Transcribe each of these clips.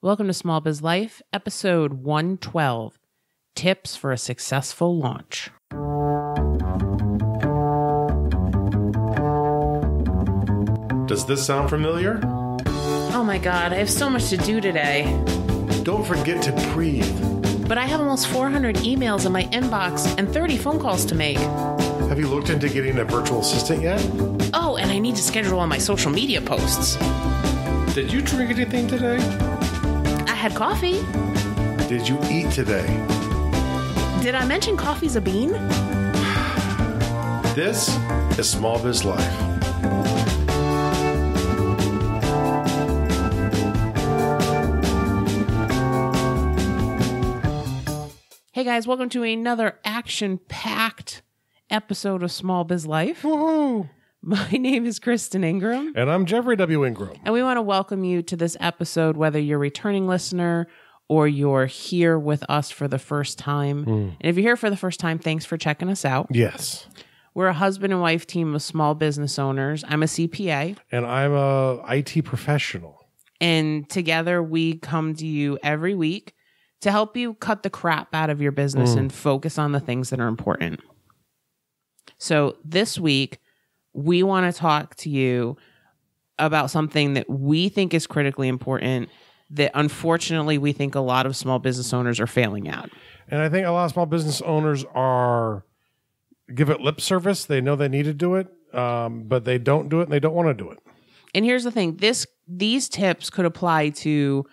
Welcome to Small Biz Life, episode 112, Tips for a Successful Launch. Does this sound familiar? Oh my God, I have so much to do today. Don't forget to breathe. But I have almost 400 emails in my inbox and 30 phone calls to make. Have you looked into getting a virtual assistant yet? Oh, and I need to schedule all my social media posts. Did you drink anything today? I had coffee. Did you eat today? Did I mention coffee's a bean? This is Small Biz Life. Hey guys, welcome to another action-packed episode of Small Biz Life. Woohoo! My name is Kristin Ingram. And I'm Jeffrey W. Ingram. And we want to welcome you to this episode, whether you're a returning listener or you're here with us for the first time. And if you're here for the first time, thanks for checking us out. Yes. We're a husband and wife team of small business owners. I'm a CPA. And I'm a IT professional. And together we come to you every week to help you cut the crap out of your business and focus on the things that are important. So this week, we want to talk to you about something that we think is critically important that unfortunately we think a lot of small business owners are failing at. And I think a lot of small business owners give it lip service. They know they need to do it, but they don't do it and they don't want to do it. And here's the thing. These tips could apply to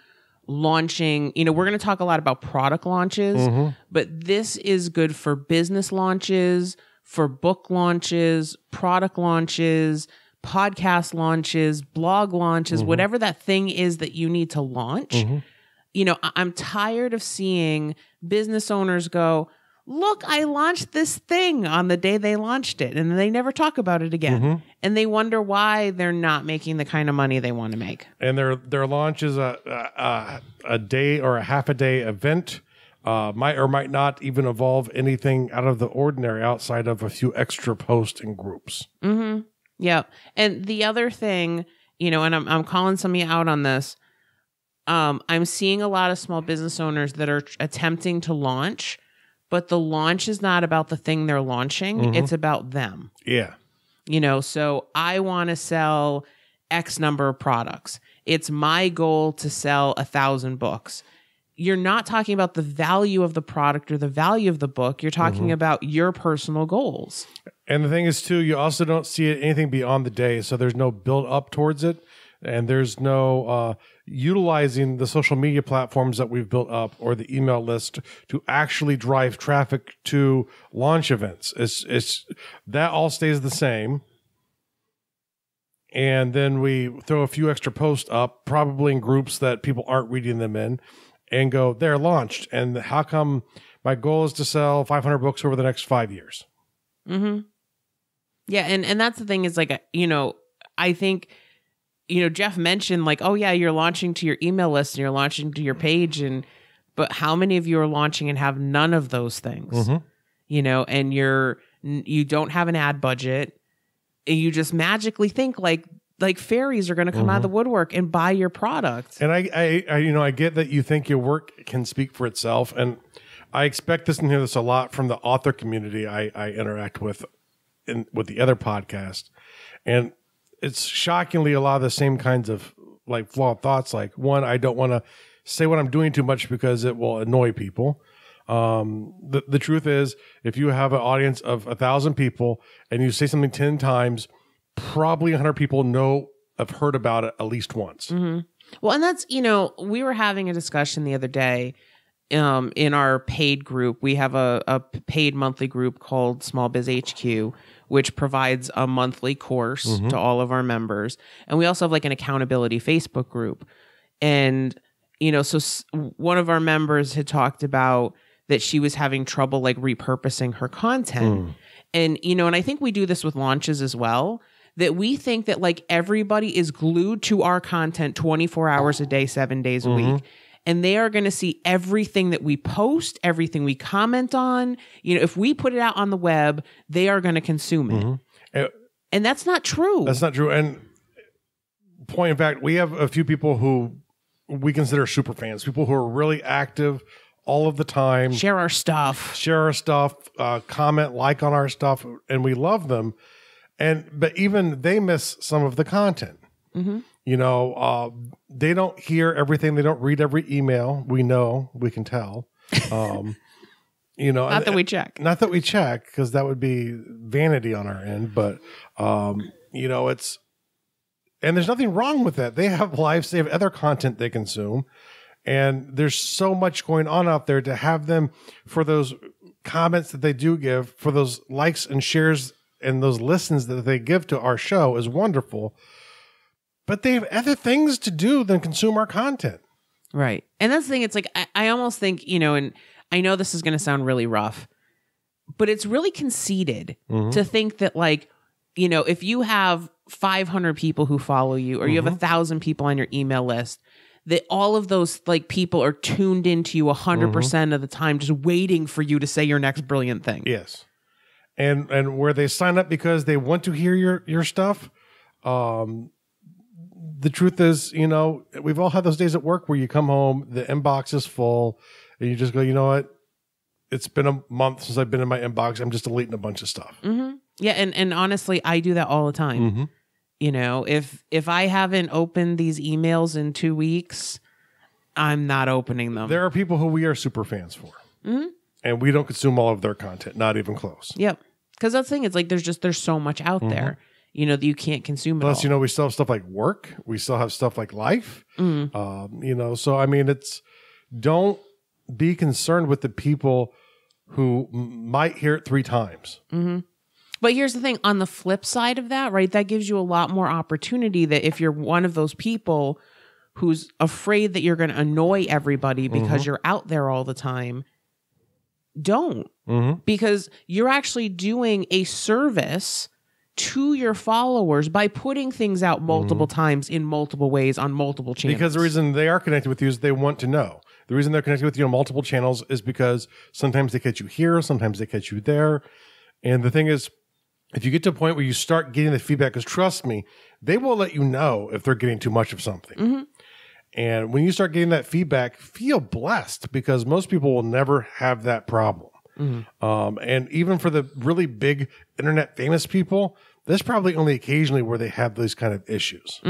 launching. You know, we're going to talk a lot about product launches, but this is good for business launches, for book launches, product launches, podcast launches, blog launches, whatever that thing is that you need to launch. You know, I'm tired of seeing business owners go, look, I launched this thing on the day they launched it, and they never talk about it again. And they wonder why they're not making the kind of money they want to make. And their launch is a day or a half a day event. Might or might not even involve anything out of the ordinary outside of a few extra posts and groups. Yeah. And the other thing, you know, and I'm calling some of you out on this. I'm seeing a lot of small business owners that are attempting to launch, but the launch is not about the thing they're launching. It's about them. Yeah. You know, so I want to sell X number of products. It's my goal to sell 1,000 books. You're not talking about the value of the product or the value of the book. You're talking about your personal goals. And the thing is, too, you also don't see anything beyond the day. So there's no build up towards it. And there's no utilizing the social media platforms that we've built up or the email list to actually drive traffic to launch events. It's that all stays the same. And then we throw a few extra posts up, probably in groups that people aren't reading them in, and go, they're launched. And how come my goal is to sell 500 books over the next 5 years? Yeah. And that's the thing is like, you know, I think, you know, Jeff mentioned like, oh yeah, you're launching to your email list and you're launching to your page. But how many of you are launching and have none of those things, you know, and you don't have an ad budget and you just magically think like fairies are going to come out of the woodwork and buy your product. And I get that you think your work can speak for itself. And I expect this and hear this a lot from the author community I interact with with the other podcast. And it's shockingly a lot of the same kinds of like flawed thoughts. Like, one, I don't want to say what I'm doing too much because it will annoy people. The truth is, if you have an audience of 1,000 people and you say something 10 times, probably 100 people have heard about it at least once. Well, and that's, you know, we were having a discussion the other day in our paid group. We have a paid monthly group called Small Biz HQ, which provides a monthly course to all of our members. And we also have like an accountability Facebook group. And, you know, so one of our members had talked about that she was having trouble like repurposing her content. And, you know, and I think we do this with launches as well, that we think that like everybody is glued to our content 24 hours a day, 7 days a week. And they are going to see everything that we post, everything we comment on. You know, if we put it out on the web, they are going to consume it. And that's not true. That's not true. And point in fact, we have a few people who we consider super fans, people who are really active all of the time, share our stuff, comment, like on our stuff, and we love them. But even they miss some of the content. Mm-hmm. You know, they don't hear everything. They don't read every email. We know, we can tell. You know, not that we check, because that would be vanity on our end. But you know, and there's nothing wrong with that. They have lives. They have other content they consume. And there's so much going on out there to have them for those comments that they do give, for those likes and shares and those listens that they give to our show is wonderful. But they have other things to do than consume our content. Right. And that's the thing. It's like, I almost think, you know, and I know this is going to sound really rough, but it's really conceited to think that, like, you know, if you have 500 people who follow you, or you have 1,000 people on your email list, that all of those, like, people are tuned into you 100% of the time, just waiting for you to say your next brilliant thing. Yes. And where they sign up because they want to hear your stuff. The truth is, you know, we've all had those days at work where you come home, the inbox is full, and you just go, you know what? It's been a month since I've been in my inbox. I'm just deleting a bunch of stuff. Mm-hmm. Yeah. And honestly, I do that all the time. You know, if I haven't opened these emails in 2 weeks, I'm not opening them. There are people who we are super fans for. And we don't consume all of their content, not even close. Yep. Because that's the thing. It's like there's so much out there, you know, that you can't consume it Plus, all. you know, we still have stuff like work. We still have stuff like life. You know, so, I mean, don't be concerned with the people who might hear it 3 times. But here's the thing, on the flip side of that, right, that gives you a lot more opportunity that if you're one of those people who's afraid that you're going to annoy everybody because you're out there all the time, don't. Because you're actually doing a service to your followers by putting things out multiple times in multiple ways on multiple channels. Because the reason they are connected with you is they want to know. The reason they're connected with you on multiple channels is because sometimes they catch you here, sometimes they catch you there. And the thing is, if you get to a point where you start getting the feedback, because trust me, they will let you know if they're getting too much of something. And when you start getting that feedback, feel blessed, because most people will never have that problem. And even for the really big internet famous people, there's probably only occasionally where they have those kind of issues.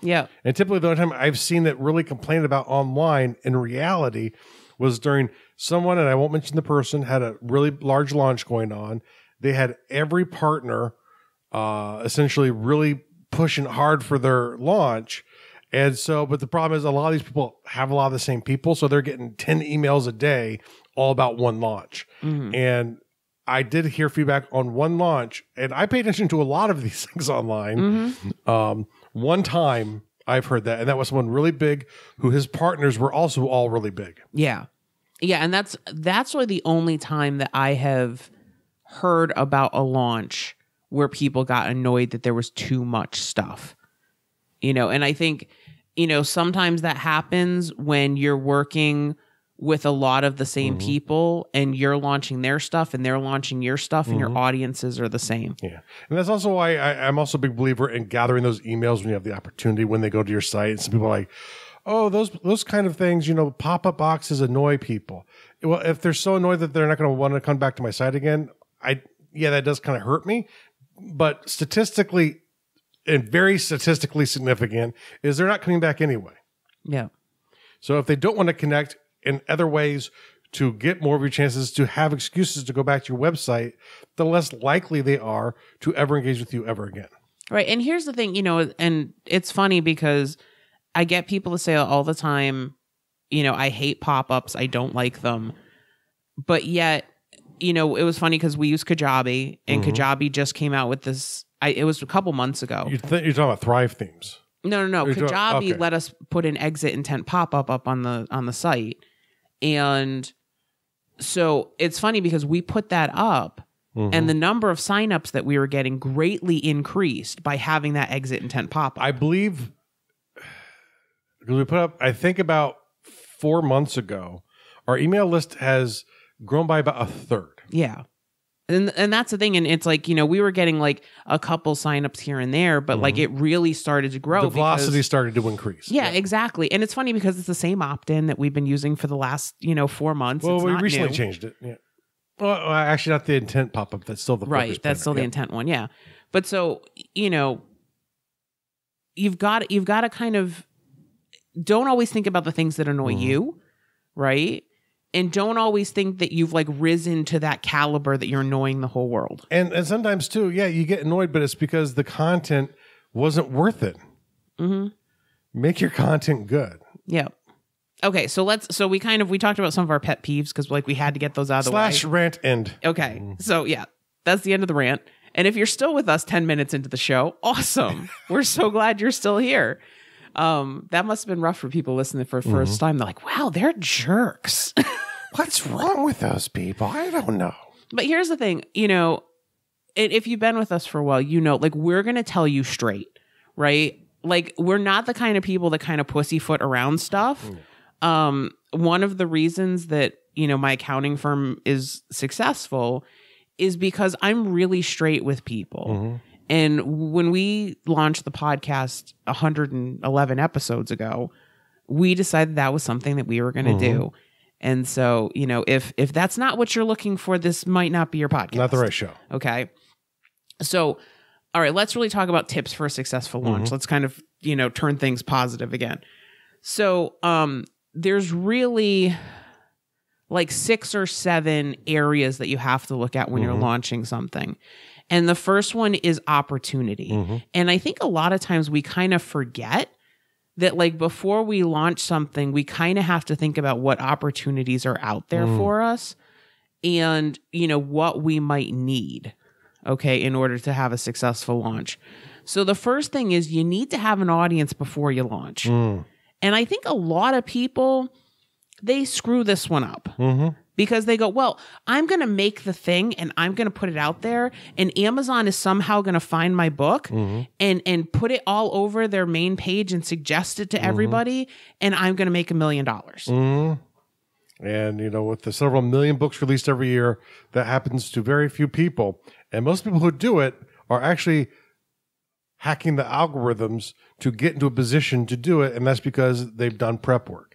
Yeah. And typically the only time I've seen it really complained about online in reality was during someone, and I won't mention the person, had a really large launch going on. They had every partner essentially really pushing hard for their launch. And so, but the problem is a lot of these people have a lot of the same people. So they're getting 10 emails a day all about one launch. And I did hear feedback on one launch, and I pay attention to a lot of these things online. One time I've heard that, and that was someone really big who his partners were also all really big. Yeah. Yeah. And that's really the only time that I have heard about a launch where people got annoyed that there was too much stuff, you know. And I think, you know, sometimes that happens when you're working with a lot of the same people, and you're launching their stuff and they're launching your stuff, and your audiences are the same. Yeah. And that's also why I'm also a big believer in gathering those emails when you have the opportunity, when they go to your site. And some people are like, oh, those kind of things, you know, pop-up boxes annoy people. Well, if they're so annoyed that they're not going to want to come back to my site again, that does kind of hurt me. But statistically, and very statistically significant, is they're not coming back anyway. Yeah. So if they don't want to connect in other ways to get more of your chances to have excuses to go back to your website, the less likely they are to ever engage with you ever again. Right. And here's the thing, you know, and it's funny because I get people to say all the time, you know, I hate pop-ups. I don't like them. But yet, you know, it was funny because we use Kajabi, and Kajabi just came out with this. It was a couple months ago. You're talking about Thrive themes. No. Kajabi let us put an exit intent pop-up up on the site. And so it's funny because we put that up, and the number of signups that we were getting greatly increased by having that exit intent pop-up. I believe, because we put up, I think about 4 months ago, our email list has grown by about a third. Yeah. And that's the thing. And it's like, you know, we were getting like a couple signups here and there, but like it really started to grow. The velocity started to increase. Yeah, exactly. And it's funny because it's the same opt-in that we've been using for the last, 4 months. Well, it's we not recently new. changed it. Yeah. Well, actually not the intent pop-up. That's still the right. That's still the intent one. Yeah. But so, you've got to kind of don't always think about the things that annoy you. Right. And don't always think that you've like risen to that caliber that you're annoying the whole world. And sometimes too, yeah, you get annoyed, but it's because the content wasn't worth it. Make your content good. Yeah. Okay. So we talked about some of our pet peeves because like we had to get those out of the way. /rant end. Okay. So yeah, that's the end of the rant. And if you're still with us 10 minutes into the show, awesome. We're so glad you're still here. That must have been rough for people listening for the first time. They're like, wow, they're jerks. What's wrong with those people? I don't know. But here's the thing, if you've been with us for a while, like we're going to tell you straight, right? Like we're not the kind of people that kind of pussyfoot around stuff. One of the reasons that, my accounting firm is successful is because I'm really straight with people. And when we launched the podcast 111 episodes ago, we decided that was something that we were going to do. And so, if that's not what you're looking for, this might not be your podcast. Not the right show. Okay. So, all right, let's really talk about tips for a successful launch. Let's kind of, turn things positive again. So, there's really like 6 or 7 areas that you have to look at when you're launching something. And the first one is opportunity. And I think a lot of times we kind of forget that like before we launch something, we kind of have to think about what opportunities are out there for us and, what we might need, okay, in order to have a successful launch. So the first thing is you need to have an audience before you launch. And I think a lot of people, they screw this one up. Because they go, well, I'm going to make the thing and I'm going to put it out there and Amazon is somehow going to find my book and put it all over their main page and suggest it to everybody and I'm going to make $1 million. And, with the several million books released every year, that happens to very few people. And most people who do it are actually hacking the algorithms to get into a position to do it. And that's because they've done prep work.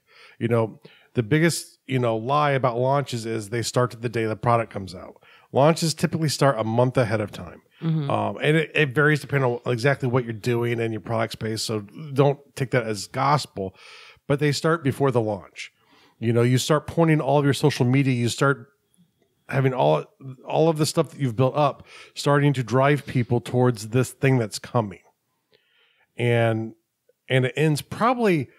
The biggest, lie about launches is they start the day the product comes out. Launches typically start a month ahead of time. And it varies depending on exactly what you're doing and your product space. So don't take that as gospel, but they start before the launch. You start pointing all of your social media, you start having all of the stuff that you've built up, starting to drive people towards this thing that's coming. And it ends probably,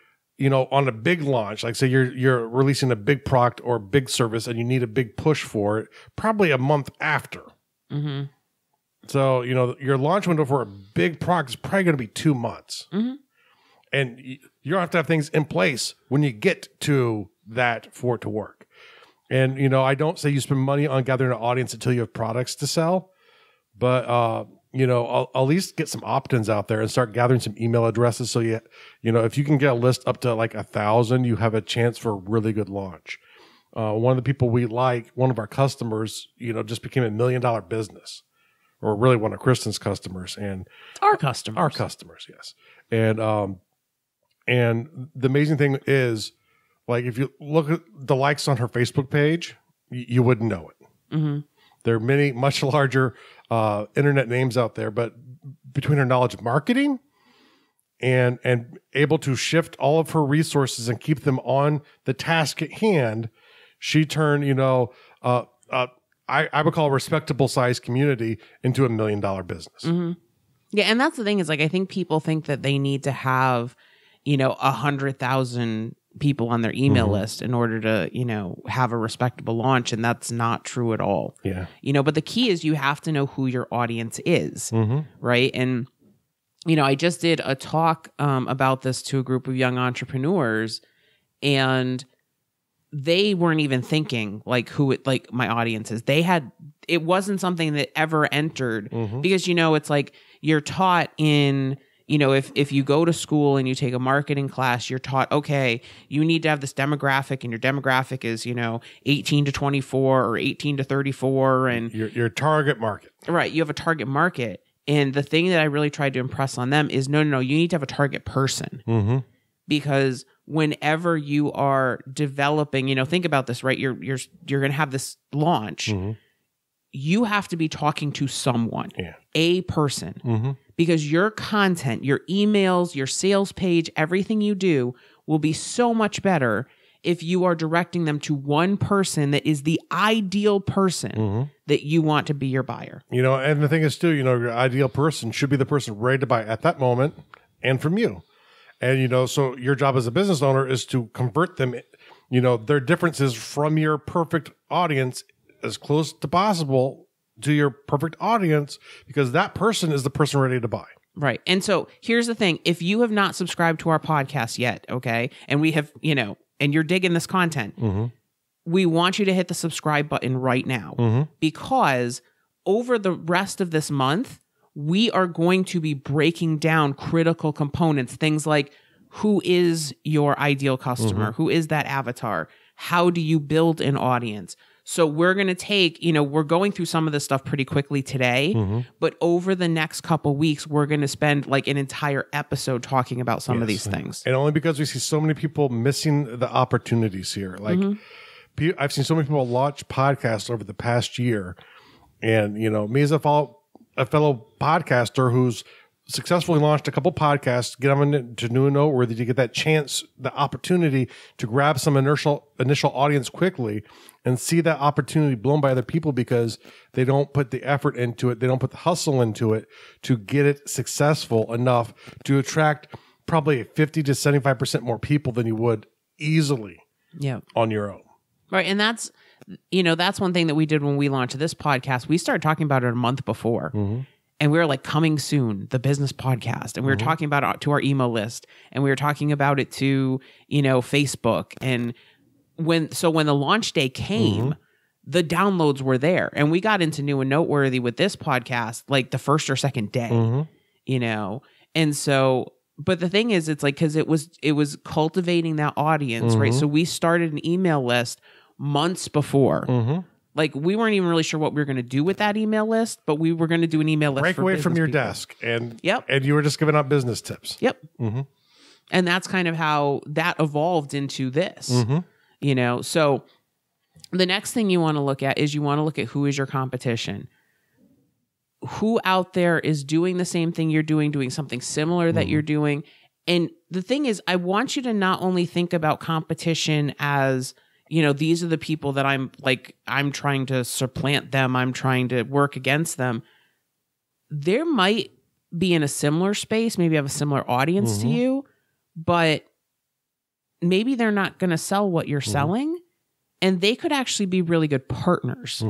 on a big launch, like say you're releasing a big product or big service and you need a big push for it, probably a month after. So, your launch window for a big product is probably going to be 2 months. And you don't have to have things in place when you get to that for it to work. And, I don't say you spend money on gathering an audience until you have products to sell, but, I'll at least get some opt-ins out there and start gathering some email addresses. So if you can get a list up to like 1,000, you have a chance for a really good launch. One of the people we like, one of our customers, just became $1 million business, or really one of Kristin's customers and our customers, yes. And the amazing thing is, like, if you look at the likes on her Facebook page, you wouldn't know it. There are many much larger internet names out there, but between her knowledge of marketing and able to shift all of her resources and keep them on the task at hand, she turned, I would call a respectable sized community into $1 million business. Yeah. And that's the thing is like, I think people think that they need to have, 100,000 people on their email list in order to, have a respectable launch. And that's not true at all. Yeah. But the key is you have to know who your audience is. Right. And, I just did a talk about this to a group of young entrepreneurs and they weren't even thinking like my audience is. It wasn't something that ever entered because, it's like you're taught in, if you go to school and you take a marketing class, you're taught, okay, you need to have this demographic, and your demographic is, 18 to 24 or 18 to 34. And your target market. Right. You have a target market. And the thing that I really tried to impress on them is no, you need to have a target person. Because whenever you are developing, think about this, right? You're going to have this launch. You have to be talking to someone, a person, because your content, your emails, your sales page, everything you do will be so much better if you are directing them to one person that is the ideal person that you want to be your buyer. And the thing is too, your ideal person should be the person ready to buy at that moment and from you. And, so your job as a business owner is to convert them, their differences from your perfect audience as close to possible to your perfect audience, because that person is the person ready to buy. Right. And so here's the thing. If you have not subscribed to our podcast yet, okay, and we have, and you're digging this content, we want you to hit the subscribe button right now, because over the rest of this month, we are going to be breaking down critical components, things like who is your ideal customer? Who is that avatar? How do you build an audience? So we're going to take, we're going through some of this stuff pretty quickly today, but over the next couple weeks, we're going to spend like an entire episode talking about some of these things. And only because we see so many people missing the opportunities here. Like I've seen so many people launch podcasts over the past year. And, me as a fellow podcaster who's successfully launched a couple podcasts, get them to New and Noteworthy to get that chance, the opportunity to grab some initial audience quickly and see that opportunity blown by other people because they don't put the effort into it. They don't put the hustle into it to get it successful enough to attract probably 50 to 75% more people than you would easily on your own. Right. And that's one thing that we did when we launched this podcast. We started talking about it a month before. And we were like, coming soon, the business podcast. And we were talking about it to our email list. And we were talking about it to, Facebook. And when the launch day came, the downloads were there. And we got into New and Noteworthy with this podcast like the first or second day, And so, but the thing is, it's like, because it was cultivating that audience, right? So we started an email list months before. Like, we weren't even really sure what we were going to do with that email list, but we were going to do an email list. Break away from your desk, and you were just giving out business tips. And that's kind of how that evolved into this. So the next thing you want to look at is you want to look at who is your competition. Who out there is doing the same thing you're doing something similar that you're doing. And the thing is, I want you to not only think about competition as, these are the people that I'm trying to supplant them. I'm trying to work against them. There might be in a similar space, maybe have a similar audience to you, but maybe they're not going to sell what you're selling, and they could actually be really good partners.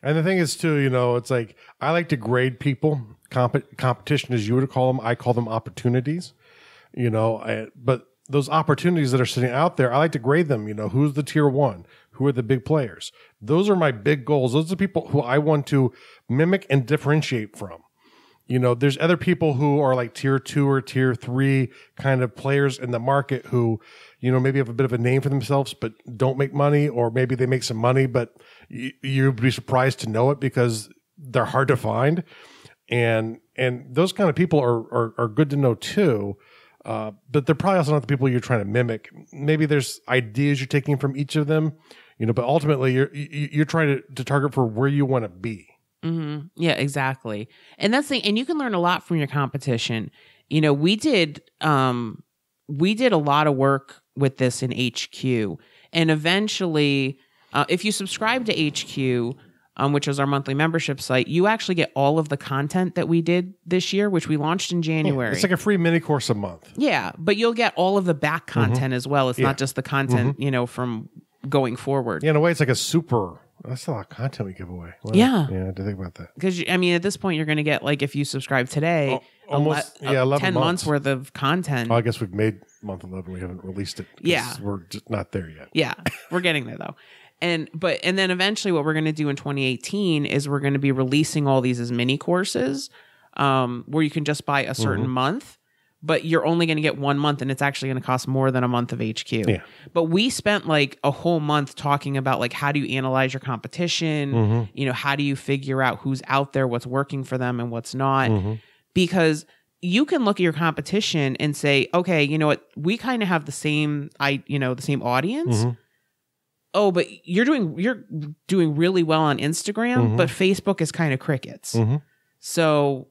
And the thing is too, it's like, I like to grade people. Competition, as you would call them, I call them opportunities, but those opportunities that are sitting out there, I like to grade them. Who's the tier one? Who are the big players? Those are my big goals. Those are the people who I want to mimic and differentiate from. There's other people who are like tier 2 or tier 3 kind of players in the market who, maybe have a bit of a name for themselves, but don't make money, or maybe they make some money, but you'd be surprised to know it because they're hard to find. And those kind of people are good to know too. But they're probably also not the people you're trying to mimic. Maybe there's ideas you're taking from each of them, but ultimately you're trying to target for where you want to be. Yeah, exactly. And that's the thing. And you can learn a lot from your competition. We did a lot of work with this in HQ, and eventually, if you subscribe to HQ, which is our monthly membership site, you actually get all of the content that we did this year, which we launched in January. It's like a free mini course a month. Yeah, but you'll get all of the back content as well. It's not just the content, from going forward. Yeah, in a way, it's like that's a lot of content we give away. Wow. Yeah. Yeah, I had to think about that. Because, at this point, you're going to get, like, if you subscribe today, almost 11 10 months worth of content. Well, I guess we've made month 11. We haven't released it. Yeah. We're just not there yet. Yeah. We're getting there, though. And then eventually what we're going to do in 2018 is we're going to be releasing all these as mini courses. where you can just buy a certain month, but you're only going to get 1 month and it's actually going to cost more than a month of HQ. Yeah. But we spent like a whole month talking about like, how do you analyze your competition? You know, how do you figure out who's out there, what's working for them and what's not? Because you can look at your competition and say, okay, you know what? We kind of have the same audience. Oh, but you're doing really well on Instagram, but Facebook is kind of crickets. So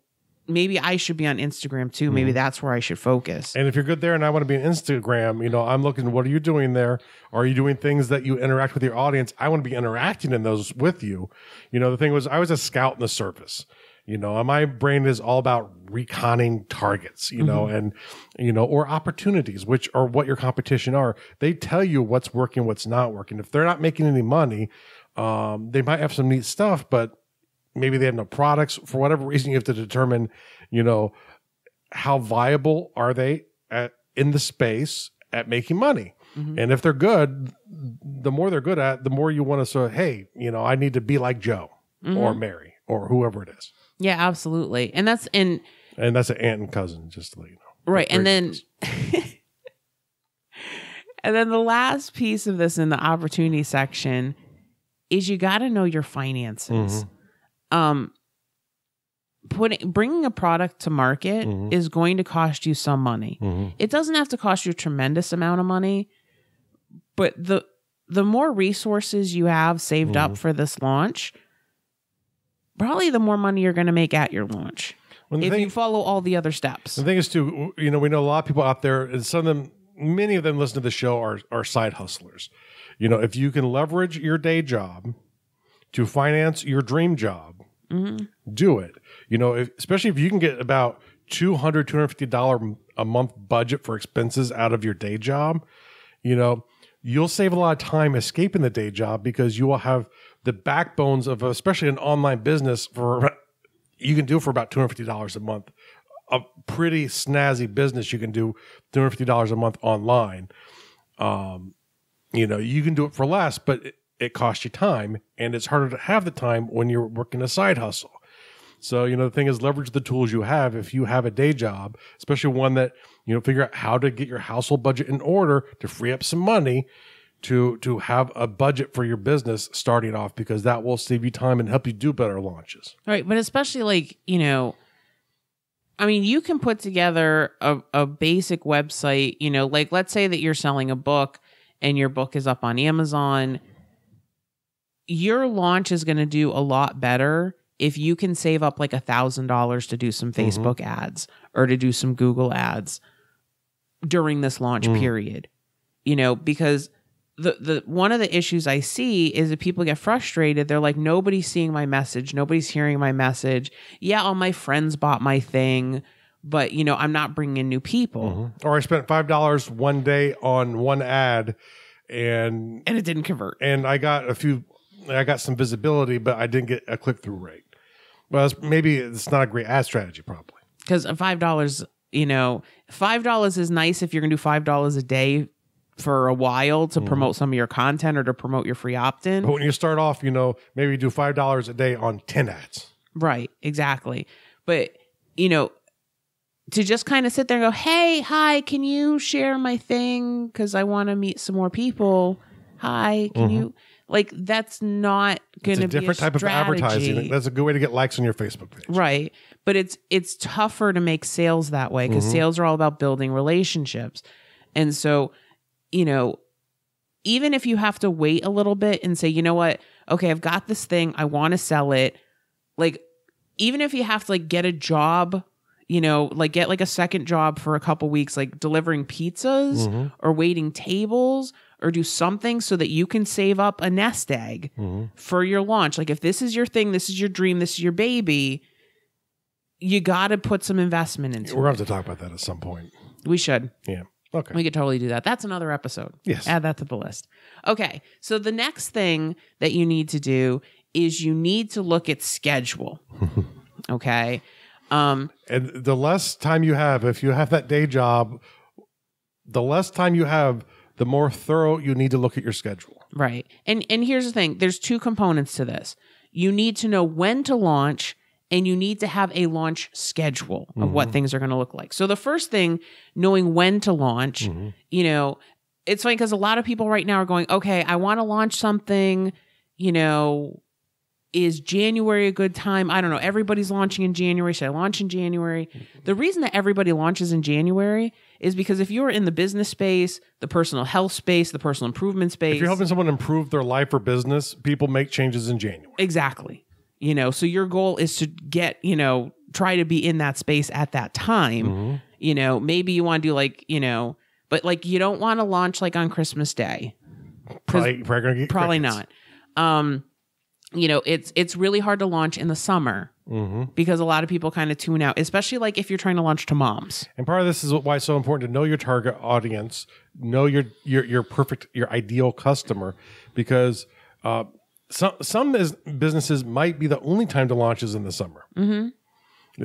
maybe I should be on Instagram too. Maybe that's where I should focus. And if you're good there and I want to be on Instagram, you know, I'm looking, what are you doing there? Are you doing things that you interact with your audience? I want to be interacting in those with you. You know, the thing was, I was a scout in the service. You know, my brain is all about reconning targets, you know, and, you know, or opportunities, which are what your competition are. They tell you what's working, what's not working. If they're not making any money, they might have some neat stuff, but maybe they have no products. For whatever reason, you have to determine, you know, how viable are they in the space at making money. And if they're good, the more they're good at, the more you want to say, hey, you know, I need to be like Joe or Mary or whoever it is. Yeah, absolutely. And that's an aunt and cousin, just to let you know. Right. And then and then the last piece of this in the opportunity section is you got to know your finances. Bringing a product to market is going to cost you some money. It doesn't have to cost you a tremendous amount of money, but the more resources you have saved up for this launch, probably the more money you're going to make at your launch if you follow all the other steps. The thing is too, you know, we know a lot of people out there, and some of them, many of them listen to the show are side hustlers. You know, if you can leverage your day job to finance your dream job, do it. You know, especially if you can get about $200, $250 a month budget for expenses out of your day job, you know, you'll save a lot of time escaping the day job because you will have the backbones of, especially an online business, you can do for about $250 a month. A pretty snazzy business you can do $250 a month online. You know, you can do it for less, but it costs you time, and it's harder to have the time when you're working a side hustle. So, you know, the thing is, leverage the tools you have. If you have a day job, especially one that, you know, figure out how to get your household budget in order to free up some money to have a budget for your business starting off, because that will save you time and help you do better launches. Right. But especially like, you know, I mean, you can put together a basic website, you know, like let's say that you're selling a book and your book is up on Amazon. Your launch is going to do a lot better if you can save up like $1,000 to do some Facebook ads or to do some Google ads during this launch period, you know, because the one of the issues I see is that people get frustrated. They're like, nobody's seeing my message. Nobody's hearing my message. Yeah, all my friends bought my thing, but, you know, I'm not bringing in new people. Or I spent $5 one day on one ad and it didn't convert. And I got some visibility, but I didn't get a click-through rate. Well, maybe it's not a great ad strategy, probably. Because $5, you know, $5 is nice if you're going to do $5 a day for a while to promote some of your content or to promote your free opt-in. But when you start off, you know, maybe you do $5 a day on 10 ads. Right, exactly. But, you know, to just kind of sit there and go, hey, hi, can you share my thing? Because I want to meet some more people. Hi, can you... Like, that's not going to be a different type of advertising. That's a good way to get likes on your Facebook page. Right. But it's tougher to make sales that way because sales are all about building relationships. And so, you know, even if you have to wait a little bit and say, you know what, okay, I've got this thing, I want to sell it. Like, even if you have to like get a job, you know, like get like a second job for a couple weeks, like delivering pizzas or waiting tables, or do something so that you can save up a nest egg for your launch. Like if this is your thing, this is your dream, this is your baby, you got to put some investment into it. We're going to have to talk about that at some point. We should. Yeah. Okay. We could totally do that. That's another episode. Yes. Add that to the list. Okay. So the next thing that you need to do is you need to look at schedule. Okay. And the less time you have, if you have that day job, the less time you have, the more thorough you need to look at your schedule. Right. And here's the thing. There's two components to this. You need to know when to launch and you need to have a launch schedule of what things are going to look like. So the first thing, knowing when to launch, you know, it's funny because a lot of people right now are going, okay, I want to launch something, you know, is January a good time? I don't know. Everybody's launching in January. Should I launch in January? The reason that everybody launches in January is because if you're in the business space, the personal health space, the personal improvement space. If you're helping someone improve their life or business, people make changes in January. Exactly. You know, so your goal is to get, you know, try to be in that space at that time. You know, maybe you want to do like, you know, but like you don't want to launch like on Christmas Day. Probably gonna get Probably crickets. not. You know, it's really hard to launch in the summer because a lot of people kind of tune out, especially like if you're trying to launch to moms. And part of this is why it's so important to know your target audience, know your perfect, your ideal customer, because some businesses might be the only time to launch is in the summer.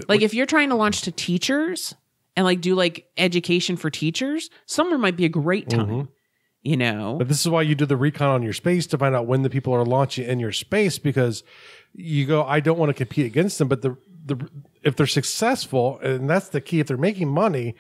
Like if you're trying to launch to teachers and like do like education for teachers, summer might be a great time. You know, but this is why you do the recon on your space to find out when the people are launching in your space, because you go, I don't want to compete against them, but if they're successful, and that's the key, if they're making money,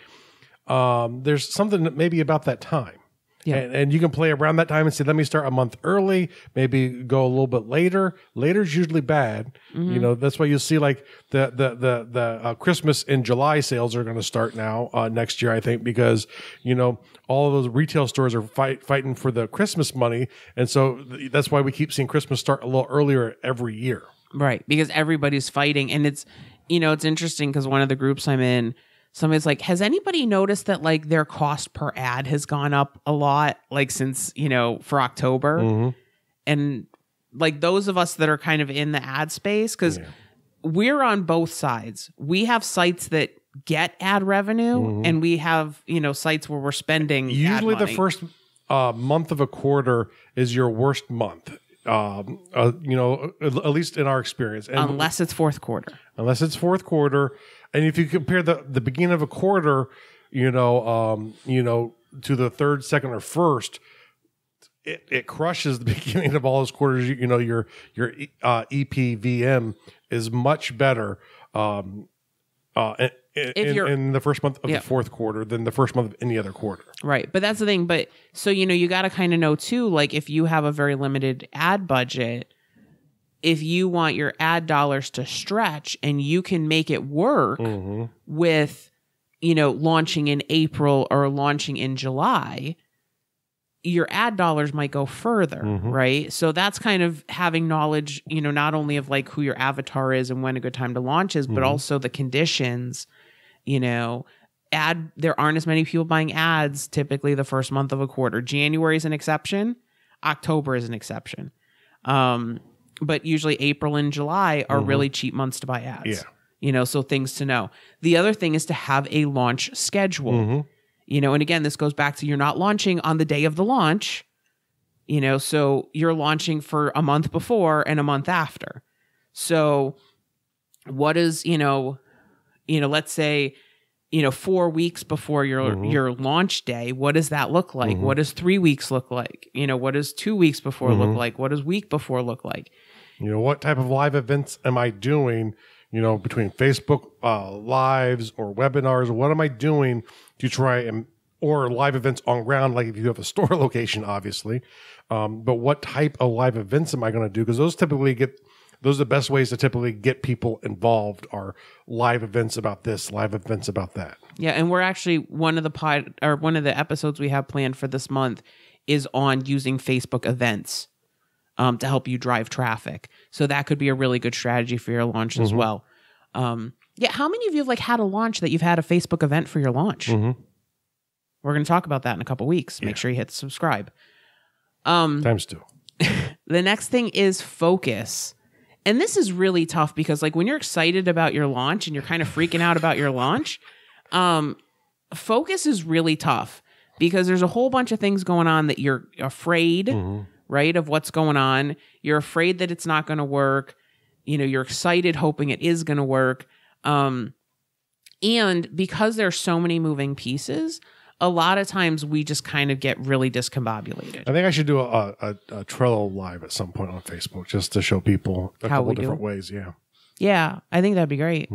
there's something that maybe about that time. Yeah. And you can play around that time and say, let me start a month early, maybe go a little bit later. Later is usually bad. You know, that's why you'll see like the Christmas in July sales are going to start now next year, I think, because, you know, all of those retail stores are fighting for the Christmas money. And so that's why we keep seeing Christmas start a little earlier every year. Right. Because everybody's fighting. And it's, you know, it's interesting because one of the groups I'm in, somebody's like, has anybody noticed that like their cost per ad has gone up a lot, like since, you know, for October? And like those of us that are kind of in the ad space, because we're on both sides. We have sites that get ad revenue and we have, you know, sites where we're spending usually ad money. the first month of a quarter is your worst month. You know, at least in our experience. And unless it's fourth quarter. And if you compare the beginning of a quarter, you know, to the third, second, or first, it crushes the beginning of all those quarters. You know, your EPVM is much better in the first month of the fourth quarter than the first month of any other quarter. Right. But that's the thing. But so, you know, you got to kind of know too, like if you have a very limited ad budget, if you want your ad dollars to stretch and you can make it work with, you know, launching in April or launching in July, your ad dollars might go further, right? So that's kind of having knowledge, you know, not only of like who your avatar is and when a good time to launch is, but also the conditions, you know. There aren't as many people buying ads typically the first month of a quarter. January is an exception. October is an exception. But usually April and July are really cheap months to buy ads. Yeah. You know, so things to know. The other thing is to have a launch schedule. You know, and again, this goes back to you're not launching on the day of the launch. You know, so you're launching for a month before and a month after. So what is, you know, let's say, you know, 4 weeks before your launch day, what does that look like? What does 3 weeks look like? You know, what does 2 weeks before look like? What does week before look like? You know, what type of live events am I doing, you know, between Facebook lives or webinars? What am I doing to try and, or live events on ground, like if you have a store location, obviously. But what type of live events am I going to do? Because those are the best ways to typically get people involved, are live events about this, live events about that. Yeah, and we're actually one of the episodes we have planned for this month is on using Facebook events to help you drive traffic. So that could be a really good strategy for your launch as well. Yeah, how many of you have like had a launch that you've had a Facebook event for your launch? We're going to talk about that in a couple weeks. Make sure you hit subscribe. Times 2. The next thing is focus. And this is really tough because like when you're excited about your launch and you're kind of freaking out about your launch, focus is really tough because there's a whole bunch of things going on that you're afraid, right, of what's going on. You're afraid that it's not going to work. You know, you're excited hoping it is going to work. And because there's so many moving pieces, a lot of times we just kind of get really discombobulated. I think I should do a Trello live at some point on Facebook just to show people a couple different ways. Yeah. Yeah, I think that'd be great.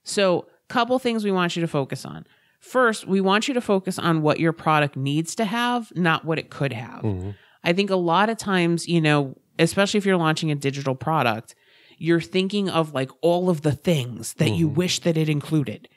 So couple things we want you to focus on. First, we want you to focus on what your product needs to have, not what it could have. I think a lot of times, you know, especially if you're launching a digital product, you're thinking of like all of the things that you wish that it included.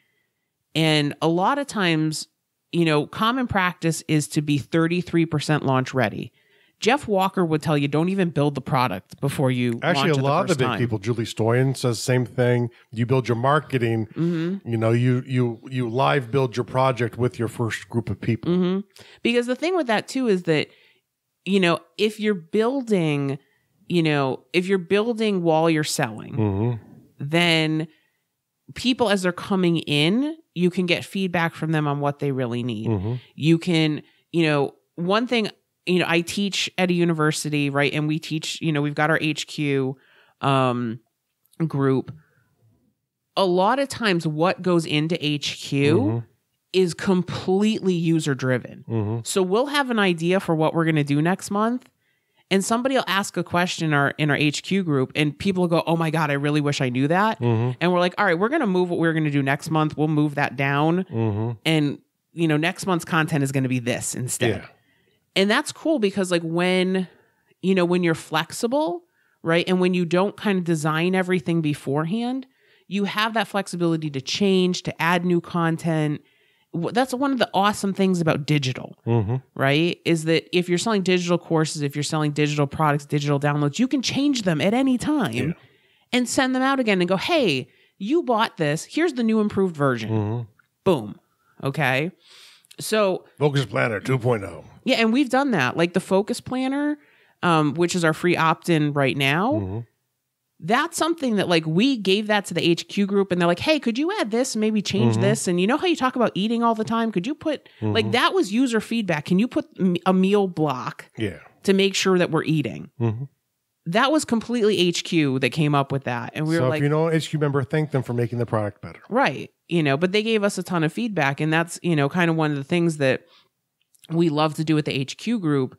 And a lot of times, you know, common practice is to be 33% launch ready. Jeff Walker would tell you, don't even build the product before you actually launch it a lot of the first big time. people. Julie Stoyan says the same thing. You build your marketing. You know, you live build your project with your first group of people. Because the thing with that too is that, you know, if you're building while you're selling, then people, as they're coming in, you can get feedback from them on what they really need. You can, you know, one thing, you know, I teach at a university, right? And we teach, you know, we've got our HQ group. A lot of times what goes into HQ is completely user driven. So we'll have an idea for what we're going to do next month. And somebody will ask a question in our HQ group and people will go, oh my God, I really wish I knew that. And we're like, all right, we're going to move what we're going to do next month. We'll move that down. And, you know, next month's content is going to be this instead. Yeah. And that's cool because like when you're flexible, right? And when you don't kind of design everything beforehand, you have that flexibility to change, to add new content. That's one of the awesome things about digital, right? Is that if you're selling digital courses, if you're selling digital products, digital downloads, you can change them at any time and send them out again and go, hey, you bought this. Here's the new improved version. Boom. Okay. So Focus Planner 2.0. Yeah, and we've done that. Like the Focus Planner, which is our free opt-in right now. That's something that like we gave that to the HQ group and they're like, hey, could you add this and maybe change this? And you know how you talk about eating all the time? Could you put like that was user feedback. Can you put a meal block to make sure that we're eating? That was completely HQ that came up with that. And we were like, if you know an HQ member, thank them for making the product better. Right. You know, but they gave us a ton of feedback. And that's, you know, kind of one of the things that we love to do with the HQ group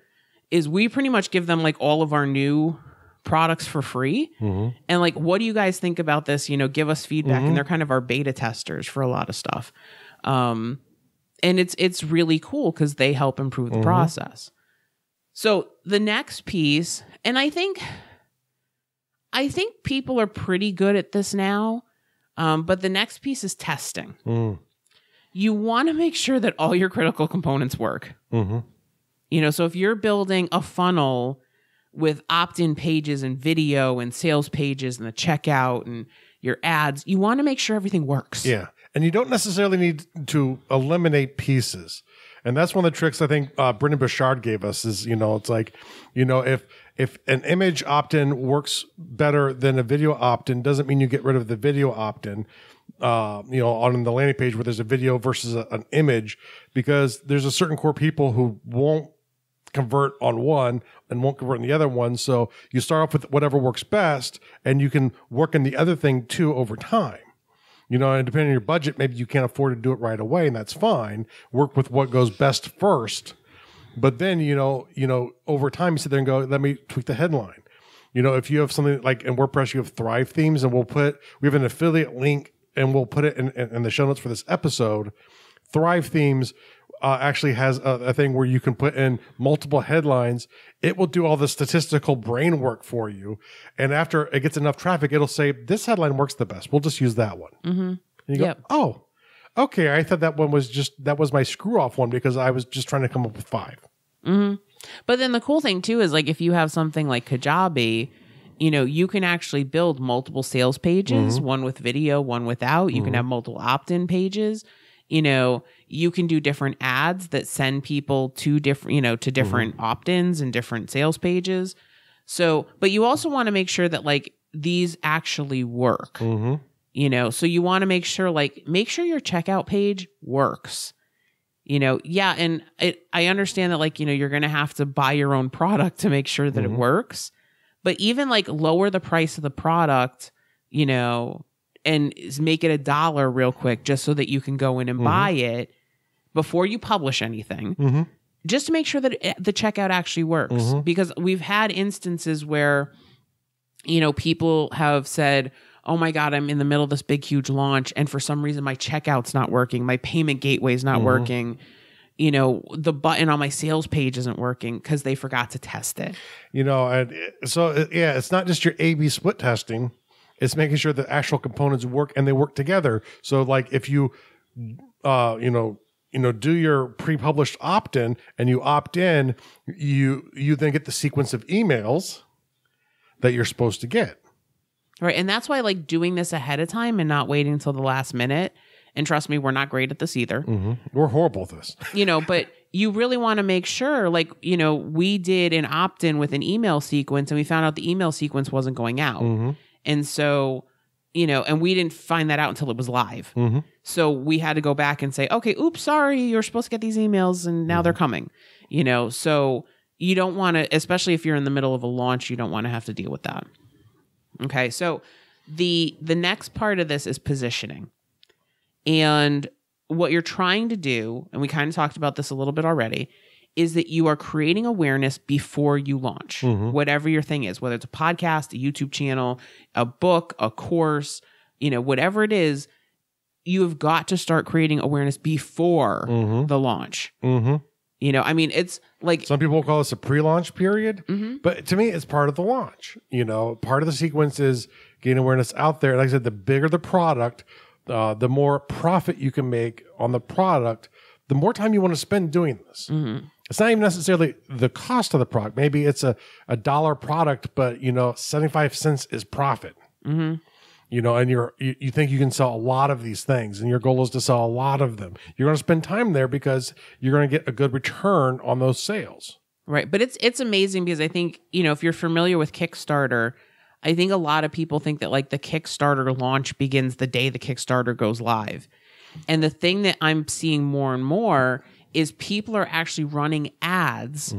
is we pretty much give them like all of our new products for free. And like, what do you guys think about this? You know, give us feedback. And they're kind of our beta testers for a lot of stuff. And it's really cool because they help improve the process. So the next piece, and I think people are pretty good at this now. But the next piece is testing. You want to make sure that all your critical components work. You know, so if you're building a funnel with opt-in pages and video and sales pages and the checkout and your ads, you want to make sure everything works. Yeah. And you don't necessarily need to eliminate pieces. And that's one of the tricks I think Brendan Bouchard gave us is, you know, it's like, you know, if an image opt-in works better than a video opt-in, doesn't mean you get rid of the video opt-in, you know, on the landing page where there's a video versus an image, because there's a certain core people who won't convert on one and won't convert on the other one. So you start off with whatever works best and you can work in the other thing too over time. You know, and depending on your budget, maybe you can't afford to do it right away, and that's fine. Work with what goes best first. But then, you know, over time you sit there and go, let me tweak the headline. You know, if you have something like in WordPress, you have Thrive themes, and we have an affiliate link and we'll put it in the show notes for this episode. Thrive themes actually has a thing where you can put in multiple headlines. It will do all the statistical brain work for you. And after it gets enough traffic, it'll say, this headline works the best. We'll just use that one. And you go, oh, okay. I thought that one was that was my screw off one because I was just trying to come up with 5. But then the cool thing too is like if you have something like Kajabi, you know, you can actually build multiple sales pages, one with video, one without. You can have multiple opt-in pages. You know, you can do different ads that send people to different, you know, to different opt-ins and different sales pages. So, but you also want to make sure that like these actually work, you know, so you want to make sure your checkout page works, you know? Yeah. And I understand that like, you know, you're going to have to buy your own product to make sure that it works, but even like lower the price of the product, you know, and make it $1 real quick just so that you can go in and buy it before you publish anything, just to make sure that the checkout actually works. Because we've had instances where, people have said, oh my God, I'm in the middle of this big, huge launch. And for some reason, my checkout's not working. My payment gateway's not working. The button on my sales page isn't working because they forgot to test it. And so, it's not just your A/B split testing. It's making sure the actual components work and they work together. So like if you, do your pre-published opt-in and you opt in, you then get the sequence of emails that you're supposed to get. Right. And that's why like doing this ahead of time and not waiting until the last minute. And trust me, we're not great at this either. We're horrible at this. But you really want to make sure, we did an opt-in with an email sequence and we found out the email sequence wasn't going out. And so, and we didn't find that out until it was live. So we had to go back and say, okay, oops, sorry, you're supposed to get these emails and now they're coming, so you don't want to, especially if you're in the middle of a launch, you don't want to have to deal with that. Okay. So the next part of this is positioning. And what you're trying to do, and we kind of talked about this a little bit already, is that you are creating awareness before you launch, whatever your thing is, whether it's a podcast, a YouTube channel, a book, a course, whatever it is, you have got to start creating awareness before the launch. It's like some people call this a pre-launch period, but to me, it's part of the launch. Part of the sequence is getting awareness out there. Like I said, the bigger the product, the more profit you can make on the product, the more time you want to spend doing this. It's not even necessarily the cost of the product. Maybe it's a $1 product, but 75 cents is profit. And you think you can sell a lot of these things and your goal is to sell a lot of them. You're going to spend time there because you're going to get a good return on those sales. Right. But it's amazing because I think, if you're familiar with Kickstarter, I think a lot of people think that like the Kickstarter launch begins the day the Kickstarter goes live. And the thing that I'm seeing more and more is people are actually running ads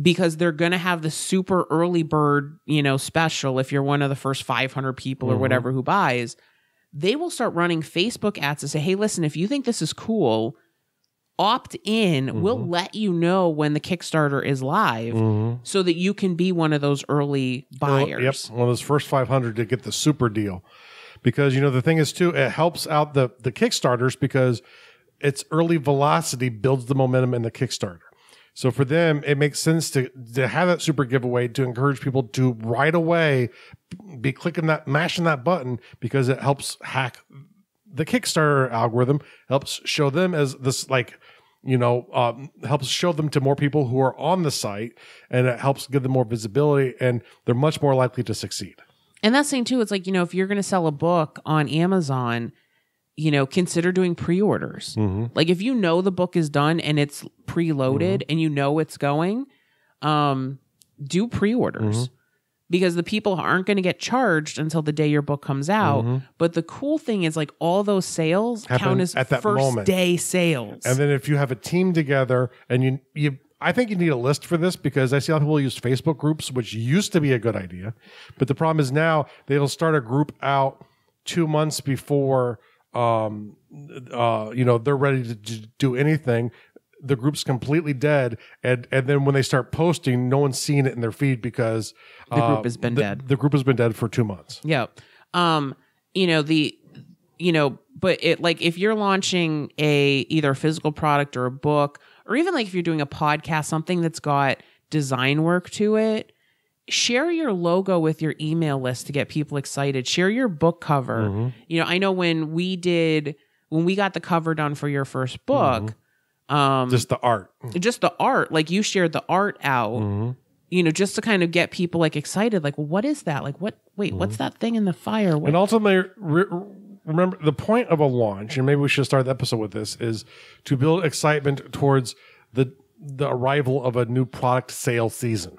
because they're going to have the super early bird, special. If you're one of the first 500 people or whatever who buys, they will start running Facebook ads to say, hey, listen, if you think this is cool, opt in. We'll let you know when the Kickstarter is live so that you can be one of those early buyers. One of those first 500 to get the super deal. Because, the thing is, too, it helps out the Kickstarters because its early velocity builds the momentum in the Kickstarter. So for them, it makes sense to have that super giveaway to encourage people to right away be mashing that button because it helps hack the Kickstarter algorithm, helps show them as this helps show them to more people who are on the site, and it helps give them more visibility, and they're much more likely to succeed. And that's the thing too. It's like, if you're going to sell a book on Amazon, consider doing pre-orders. Like if the book is done and it's preloaded and it's going, do pre-orders because the people aren't going to get charged until the day your book comes out. But the cool thing is like all those sales count as at that first day sales. And then if you have a team together and I think you need a list for this because I see a lot of people use Facebook groups, which used to be a good idea. But the problem is now they'll start a group out 2 months before, they're ready to do anything. The group's completely dead. And then when they start posting, no one's seeing it in their feed because the group has been dead. The group has been dead for 2 months. Yeah. But it like if you're launching either a physical product or a book, or even like if you're doing a podcast, something that's got design work to it, share your logo with your email list to get people excited. Share your book cover. I know when we got the cover done for your first book, just the art, like you shared the art out, just to kind of get people like excited. Like, well, what is that? Like, what's that thing in the fire? And ultimately, remember the point of a launch, and maybe we should start the episode with this, is to build excitement towards the arrival of a new product sales season.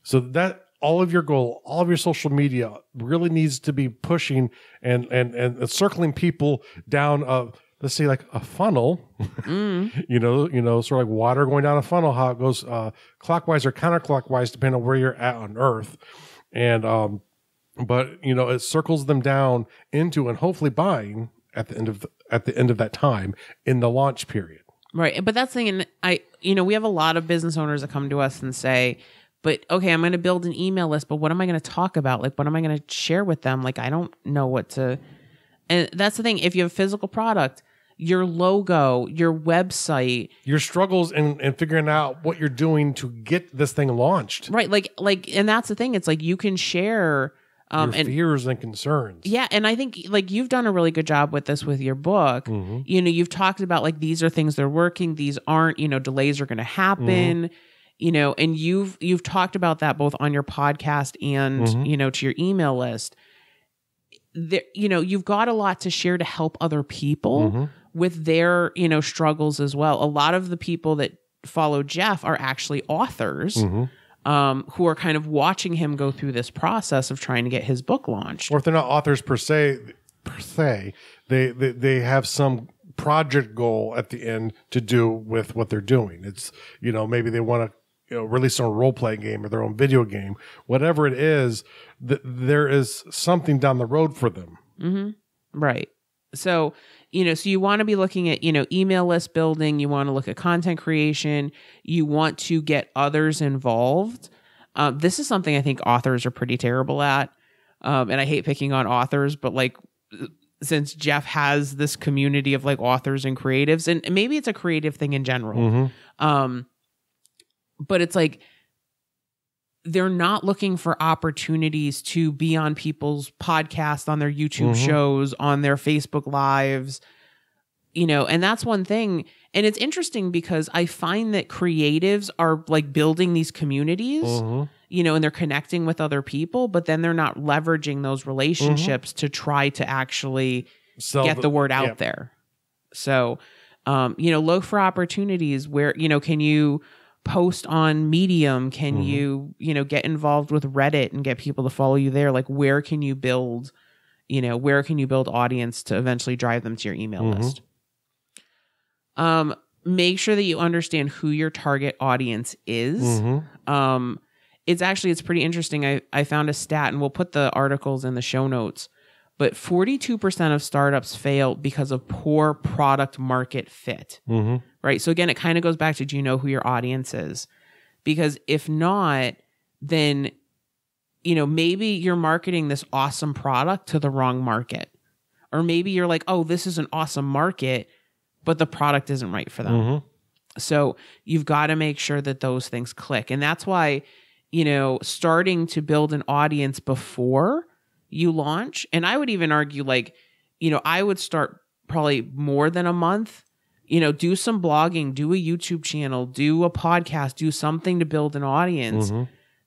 So that all of your goal, all of your social media really needs to be pushing and circling people down let's say like a funnel, sort of like water going down a funnel, how it goes clockwise or counterclockwise, depending on where you're at on Earth. And, but it circles them down into and hopefully buying at the end of that time in the launch period. Right. But that's the thing. And we have a lot of business owners that come to us and say, But okay, I'm going to build an email list, but what am I going to talk about? Like, what am I going to share with them? Like, I don't know what to. And that's the thing. If you have a physical product, your logo, your website, your struggles and figuring out what you're doing to get this thing launched. Right. Like, and that's the thing. It's like you can share your fears and concerns. Yeah. And I think like you've done a really good job with this with your book. You know, you've talked about like, these are things that are working. These aren't, you know, delays are going to happen, you know, and you've talked about that both on your podcast and, you know, to your email list. You know, you've got a lot to share to help other people with their, you know, struggles as well. A lot of the people that follow Jeff are actually authors who are kind of watching him go through this process of trying to get his book launched. Or if they're not authors per se, they have some project goal at the end to do with what they're doing. It's, you know, maybe they want to, you know, release a role playing game or their own video game, whatever it is, there is something down the road for them. Right. So, you know, so you want to be looking at, you know, email list building. You want to look at content creation. You want to get others involved. This is something I think authors are pretty terrible at. And I hate picking on authors, but like, since Jeff has this community of like authors and creatives, and maybe it's a creative thing in general. But it's like, they're not looking for opportunities to be on people's podcasts, on their YouTube shows, on their Facebook lives, you know, and that's one thing. And it's interesting because I find that creatives are like building these communities, you know, and they're connecting with other people, but then they're not leveraging those relationships to try to actually get the word out there. So, you know, look for opportunities where, you know, can you post on Medium? Can you, you know, get involved with Reddit and get people to follow you there? Like, where can you build, you know, where can you build audience to eventually drive them to your email list? Make sure that you understand who your target audience is. It's pretty interesting. I found a stat, and we'll put the articles in the show notes, but 42% of startups fail because of poor product market fit. Right. So again, it kind of goes back to, do you know who your audience is? Because if not, then, you know, maybe you're marketing this awesome product to the wrong market. Or maybe you're like, oh, this is an awesome market, but the product isn't right for them. So you've got to make sure that those things click. And that's why, you know, starting to build an audience before you launch. And I would even argue, like, you know, I would start probably more than a month, you know, do some blogging, do a YouTube channel, do a podcast, do something to build an audience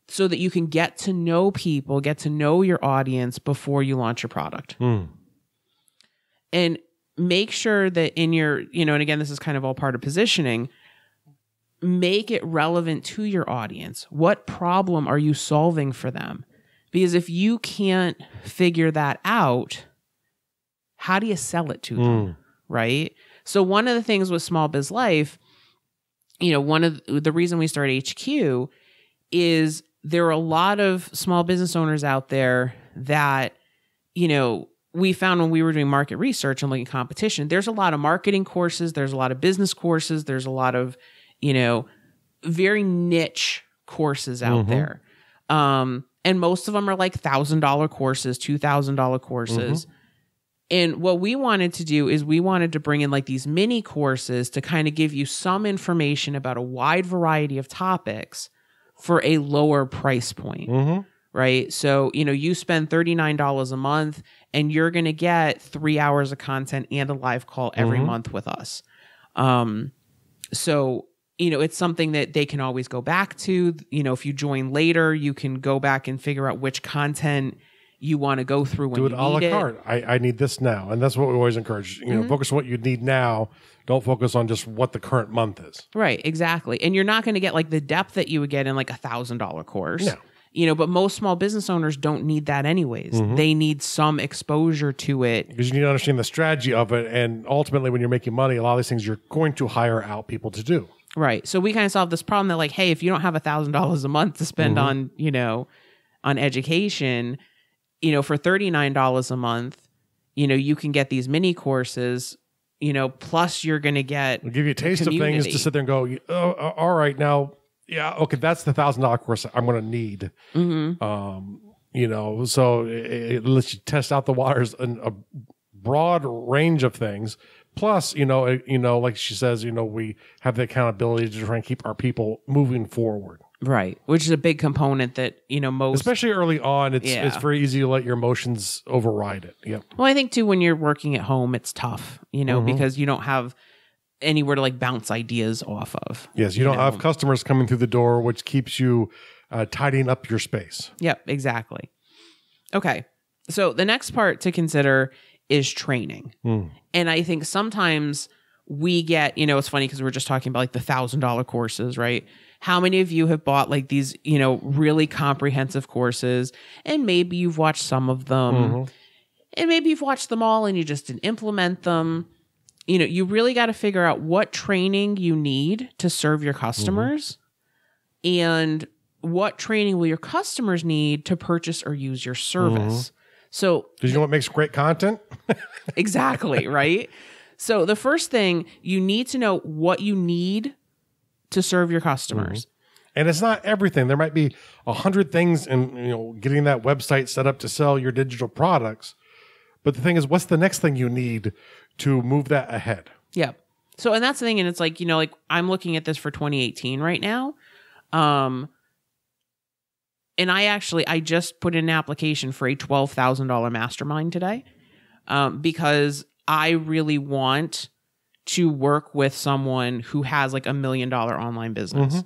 so that you can get to know people, get to know your audience before you launch your product. And make sure that in your, you know, and again, this is kind of all part of positioning, make it relevant to your audience. What problem are you solving for them? Because if you can't figure that out, how do you sell it to them? Right? So one of the things with Small Biz Life, you know, one of the reason we started HQ is there are a lot of small business owners out there that, you know, we found when we were doing market research and looking at competition, there's a lot of marketing courses, there's a lot of business courses, there's a lot of, you know, very niche courses out there. And most of them are like $1,000 courses, $2,000 courses. And what we wanted to do is we wanted to bring in like these mini courses to kind of give you some information about a wide variety of topics for a lower price point. Right? So, you know, you spend $39 a month and you're going to get 3 hours of content and a live call every month with us. So, you know, it's something that they can always go back to. You know, if you join later, you can go back and figure out which content you want to go through when you need it. Do it a la carte. I need this now. And that's what we always encourage. You know, focus on what you need now. Don't focus on just what the current month is. Right, exactly. And you're not going to get like the depth that you would get in like $1,000 course. No. You know, but most small business owners don't need that anyways. They need some exposure to it. Because you need to understand the strategy of it. And ultimately, when you're making money, a lot of these things you're going to hire out people to do. Right. So we kind of solved this problem that like, hey, if you don't have $1,000 a month to spend on, you know, on education, you know, for $39 a month, you know, you can get these mini courses, you know, plus you're going to get It'll give you a taste of things to sit there and go, oh, all right, now yeah, okay, that's the $1,000 course I'm going to need. So it lets you test out the waters and a broad range of things. Plus, like she says, we have the accountability to try and keep our people moving forward. Right. Which is a big component that, most... Especially early on, it's very easy to let your emotions override it. Yep. Well, I think, too, when you're working at home, it's tough, because you don't have anywhere to, bounce ideas off of. Yes, you don't have customers coming through the door, which keeps you tidying up your space. Yep, exactly. Okay. So the next part to consider is training. And I think sometimes we get, it's funny because we're just talking about the $1,000 courses, right? How many of you have bought these, really comprehensive courses, and maybe you've watched some of them and maybe you've watched them all and you just didn't implement them. You really got to figure out what training you need to serve your customers and what training will your customers need to purchase or use your service. So, because you know what makes great content? Exactly, right? So the first thing, you need to know what you need to serve your customers. And it's not everything. There might be 100 things in getting that website set up to sell your digital products. But the thing is, what's the next thing you need to move that ahead? Yeah. So, and that's the thing. And it's I'm looking at this for 2018 right now. And I just put in an application for a $12,000 mastermind today because I really want to work with someone who has $1 million online business.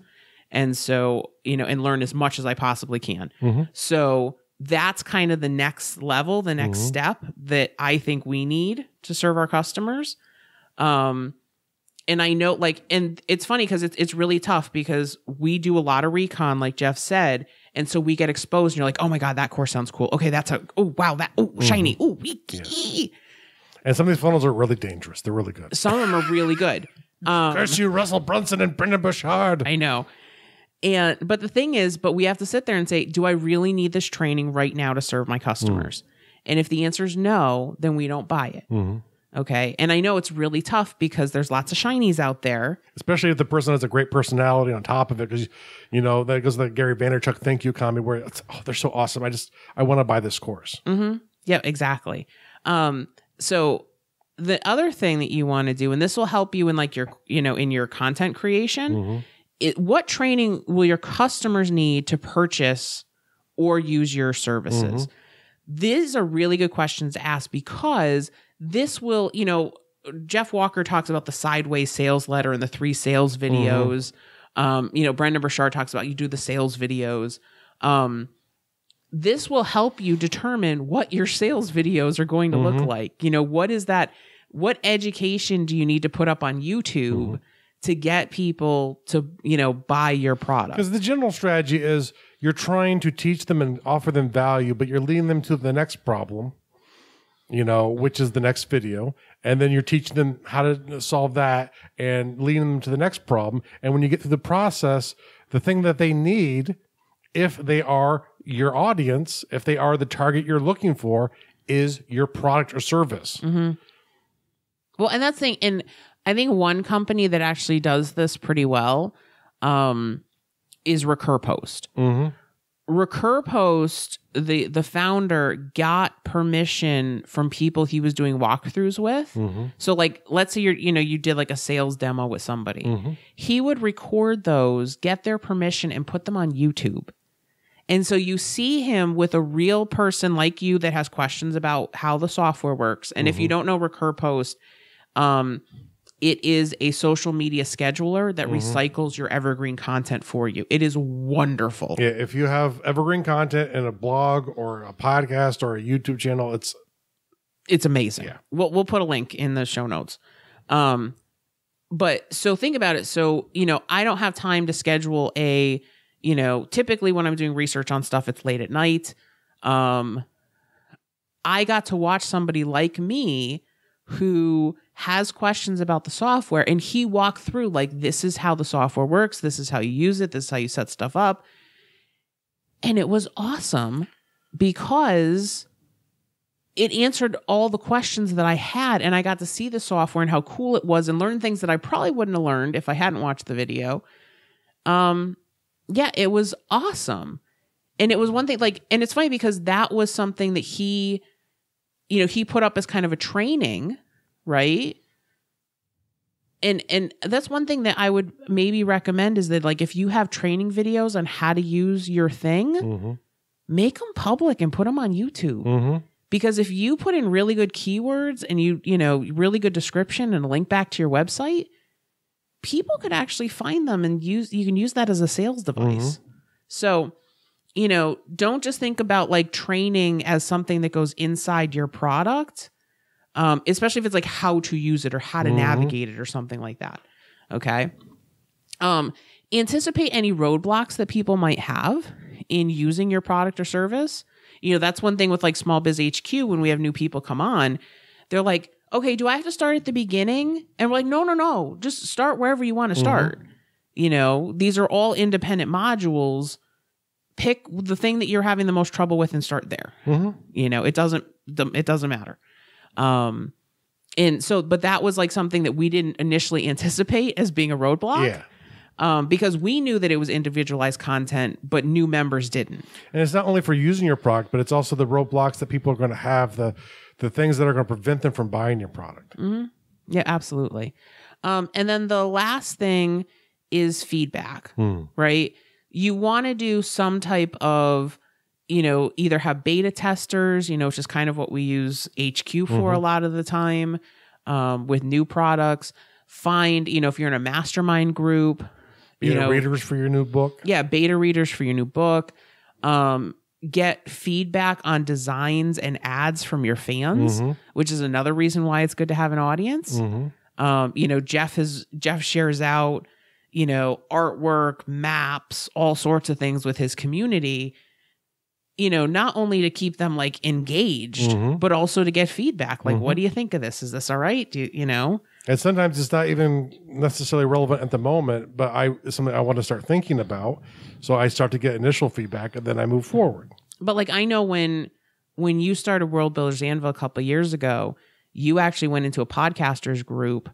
And so, and learn as much as I possibly can. So that's kind of the next level, the next step that I think we need to serve our customers. And I know and it's funny because it's really tough because we do a lot of recon, like Jeff said. And so we get exposed and you're like, oh my God, that course sounds cool. Okay. Shiny. Oh, and some of these funnels are really dangerous. They're really good. Some of them are really good. Curse you, Russell Brunson and Brendan Bouchard. I know. But the thing is, we have to sit there and say, do I really need this training right now to serve my customers? And if the answer is no, then we don't buy it. Okay. And I know it's really tough because there's lots of shinies out there. Especially if the person has a great personality on top of it. Because, that goes the Gary Vaynerchuk thank you comment where it's, they're so awesome. I want to buy this course. Yeah, exactly. So the other thing that you want to do, and this will help you in your, in your content creation, what training will your customers need to purchase or use your services? These are really good questions to ask because this will, Jeff Walker talks about the sideways sales letter and the 3 sales videos. Brendan Bouchard talks about you do the sales videos. This will help you determine what your sales videos are going to look like. What is that? What education do you need to put up on YouTube to get people to, buy your product? Because the general strategy is you're trying to teach them and offer them value, but you're leading them to the next problem, which is the next video. And then you're teaching them how to solve that and leading them to the next problem. And when you get through the process, the thing that they need, if they are your audience, if they are the target you're looking for, is your product or service. Well, and that's the thing. And I think one company that actually does this pretty well is RecurPost. RecurPost, the founder got permission from people he was doing walkthroughs with. So let's say you did a sales demo with somebody. He would record those, get their permission, and put them on YouTube. And so you see him with a real person like you that has questions about how the software works. And if you don't know RecurPost, it is a social media scheduler that recycles your evergreen content for you. It is wonderful. Yeah, if you have evergreen content in a blog or a podcast or a YouTube channel, it's amazing. Yeah. We'll put a link in the show notes. But so think about it. So, I don't have time to schedule typically when I'm doing research on stuff, it's late at night. I got to watch somebody like me who has questions about the software, and he walked through this is how the software works. This is how you use it. This is how you set stuff up. And it was awesome because it answered all the questions that I had, and I got to see the software and how cool it was and learn things that I probably wouldn't have learned if I hadn't watched the video. yeah, it was awesome. And it was one thing, like, and it's funny because that was something that he put up as kind of a training, right? And that's one thing that I would maybe recommend is that, like, if you have training videos on how to use your thing, make them public and put them on YouTube. Because if you put in really good keywords and you really good description and a link back to your website, people could actually find them and you can use that as a sales device. So, don't just think about like training as something that goes inside your product. Especially if it's like how to use it or how to navigate it or something like that. Okay. Anticipate any roadblocks that people might have in using your product or service. That's one thing with like Small Biz HQ. When we have new people come on, they're like, okay, do I have to start at the beginning? And we're like, no. Just start wherever you want to start. These are all independent modules. Pick the thing that you're having the most trouble with and start there. It doesn't matter. But that was like something that we didn't initially anticipate as being a roadblock. Because we knew that it was individualized content, but new members didn't. And it's not only for using your product, but it's also the roadblocks that people are going to have, the things that are going to prevent them from buying your product. Yeah, absolutely. And then the last thing is feedback, right? You want to do some type of, either have beta testers, which is kind of what we use HQ for a lot of the time, with new products. Find, if you're in a mastermind group, beta readers for your new book. Yeah, beta readers for your new book. Get feedback on designs and ads from your fans, which is another reason why it's good to have an audience. Jeff shares out, artwork, maps, all sorts of things with his community, not only to keep them like engaged, but also to get feedback. Like, what do you think of this? Is this all right? And sometimes it's not even necessarily relevant at the moment, but it's something I want to start thinking about. So I start to get initial feedback and then I move forward. But like, I know when you started World Builders Anvil a couple of years ago, you actually went into a podcasters group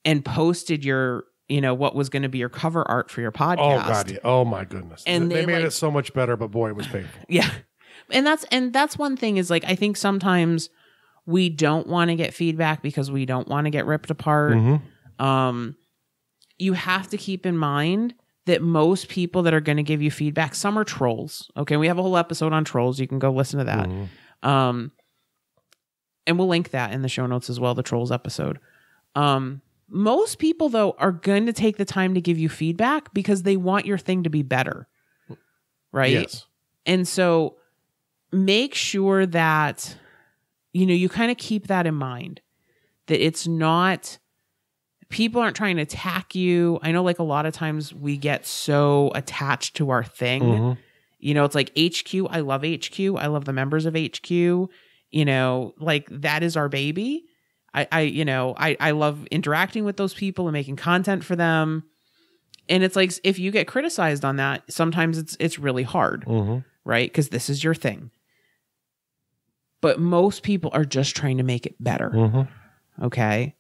and posted your, what was going to be your cover art for your podcast. Oh God. Yeah. Oh my goodness. And they made it so much better, but boy, it was painful. Yeah. And that's one thing is like, I think sometimes we don't want to get feedback because we don't want to get ripped apart. You have to keep in mind that most people that are going to give you feedback, some are trolls. Okay. We have a whole episode on trolls. You can go listen to that. And we'll link that in the show notes as well, the trolls episode. Most people, though, are going to take the time to give you feedback because they want your thing to be better. Right? Yes. And so make sure that, you kind of keep that in mind, that it's not, people aren't trying to attack you. I know like a lot of times we get so attached to our thing. It's like HQ. I love HQ. I love the members of HQ. Like that is our baby. I love interacting with those people and making content for them. And it's like, if you get criticized on that, sometimes it's really hard, right? Because this is your thing. But most people are just trying to make it better. Okay.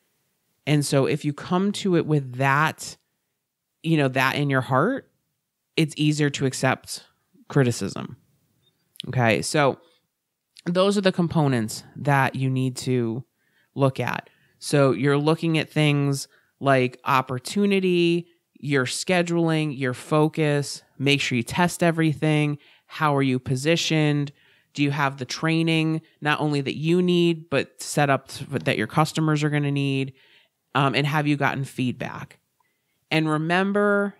And so if you come to it with that, that in your heart, it's easier to accept criticism. Okay. So those are the components that you need to look at. So you're looking at things like opportunity, your scheduling, your focus, make sure you test everything. How are you positioned? Do you have the training, not only that you need, but set up that your customers are going to need? And have you gotten feedback? And remember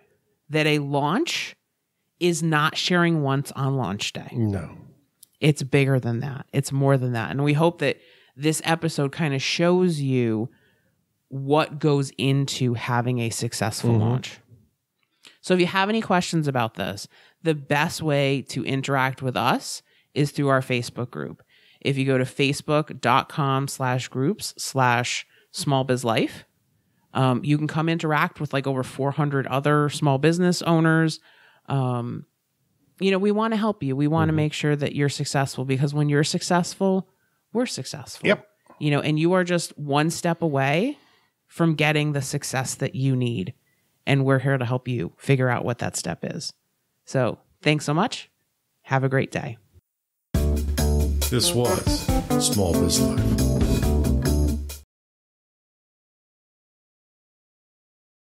that a launch is not sharing once on launch day. No. It's bigger than that. It's more than that. And we hope that this episode kind of shows you what goes into having a successful launch. So if you have any questions about this, the best way to interact with us is through our Facebook group. If you go to facebook.com/groups/smallbizlife, you can come interact with like over 400 other small business owners. We want to help you. We want to make sure that you're successful, because when you're successful, we're successful. Yep. And you are just one step away from getting the success that you need. And we're here to help you figure out what that step is. So thanks so much. Have a great day. This was Small Biz Life.